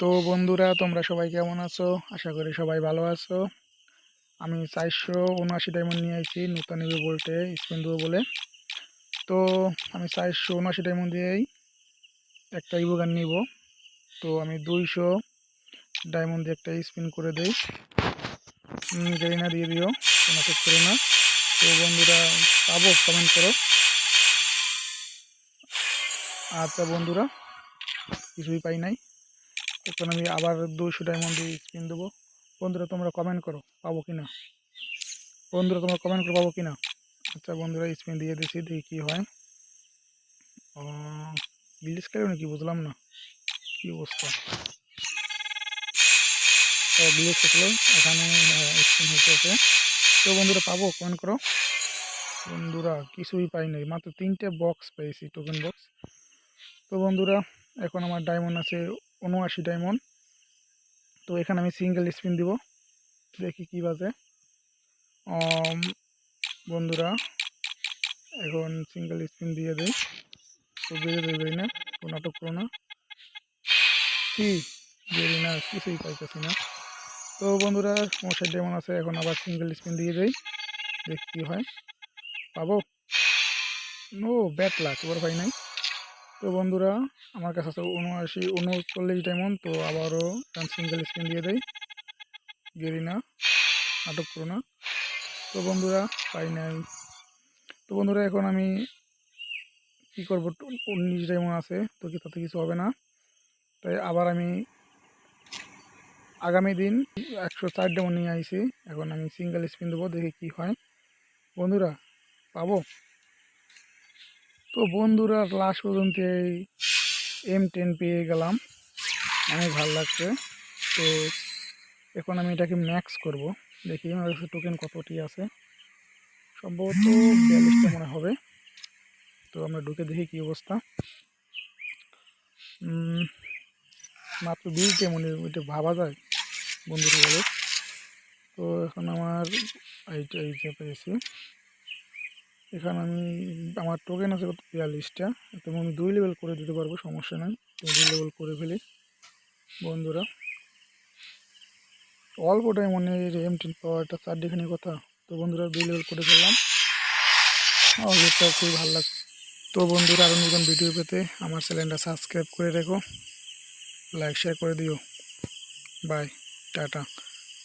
তো বন্ধুরা, তোমরা সবাই কেমন আছো? আশা করি সবাই ভালো আছো। আমি 479 ডায়মন্ড নিয়ে আইছি নতুন ইভো বলতে স্পিন দেবো বলে। তো আমি 479 ডায়মন্ড দিয়েই একটা ইভো গান নিব। তো আমি 200 ডায়মন্ড দিয়ে একটা স্পিন করে দেই। গেরিনা দিয়ে দিও, কোনো চেক করো না। তো বন্ধুরা, পাবো? কমেন্ট করো। আচ্ছা বন্ধুরা, কিছুই পাই নাই। এখন আমি আবার 200 ডায়মন্ড দিয়ে স্পিন দেবো। বন্ধুরা তোমরা কমেন্ট করো পাবো কিনা। পাবো কিনা। আচ্ছা বন্ধুরা, স্পিন দিয়ে দিছি, দেখি কি হয়। বিলিস কেন নাকি বুঝলাম না, কি অবস্থা। বিলিস থাকলো এখানে, স্পিন হইতেছে। তো বন্ধুরা পাবো? কমেন্ট করো। বন্ধুরা কিছুই পাই নাই, মাত্র 3টে বক্স পেয়েছি, টোকেন বক্স। তো বন্ধুরা, এখন আমার ডায়মন্ড আছে 79 ডায়মন্ড। তো এখানে আমি সিঙ্গেল স্পিন দিব, দেখি কি বাজে। বন্ধুরা এখন সিঙ্গেল স্পিন দিয়ে দেয়। তো বেরোবে না, কোনো নাটক করো না। কি বেরি না, কিছুই পাইতেছি না। তো বন্ধুরা, সমস্যা যেমন আছে, এখন আবার সিঙ্গেল স্পিন দিয়ে দেই, দেখি কি হয়। পাবো? নো, ব্যাট লাক, এবার পাই নাই। তো বন্ধুরা, আমার কাছে আছে 39 ডায়মন্ড। তো আবারও সিঙ্গেল স্পিন দিয়ে দেই, গেরি না, নাটক করো না। তো বন্ধুরা পাই নাই। তো বন্ধুরা, এখন আমি কি করবো? 19 ডায়মন্ড আছে, তো কি তাতে কিছু হবে না। তাই আবার আমি আগামী দিন 104 ডায়মন্ড নিয়ে আইছি। এখন আমি সিঙ্গেল স্পিন দেবো, দেখি কি হয়। বন্ধুরা পাবো? তো বন্ধুরা, লাস্ট পর্যন্ত এই M10 পেয়ে গেলাম, অনেক ভালো লাগছে। তো এখন আমি এটাকে ম্যাক্স করব, দেখি আমার কাছে টোকেন কতটি আছে। সম্ভবত 42টা মনে হবে। তো আমরা ঢুকে দেখি কি অবস্থা। মাত্র 20 ডায়মন্ড, ওইটা ভাবা যায় বন্ধুরা বলে। তো এখন আমার এই যে পেয়েছি, এখানে আমার টোকেন আছে কত? 42টা। তো আমি 2 লেভেল করে দিতে পারবো, সমস্যা নাই। তো 2 লেভেল করে ফেলি বন্ধুরা। অল্প ডায়মন্ডের M10 পাওয়াটা চারটিখানি কথা। তো বন্ধুরা 2 লেভেল করে ফেললাম, লুকটাও খুবই ভালো লাগছে। তো বন্ধুরা, আরও নতুন ভিডিও পেতে আমার চ্যানেলটা সাবস্ক্রাইব করে রেখো, লাইক শেয়ার করে দিও। Bye, tata.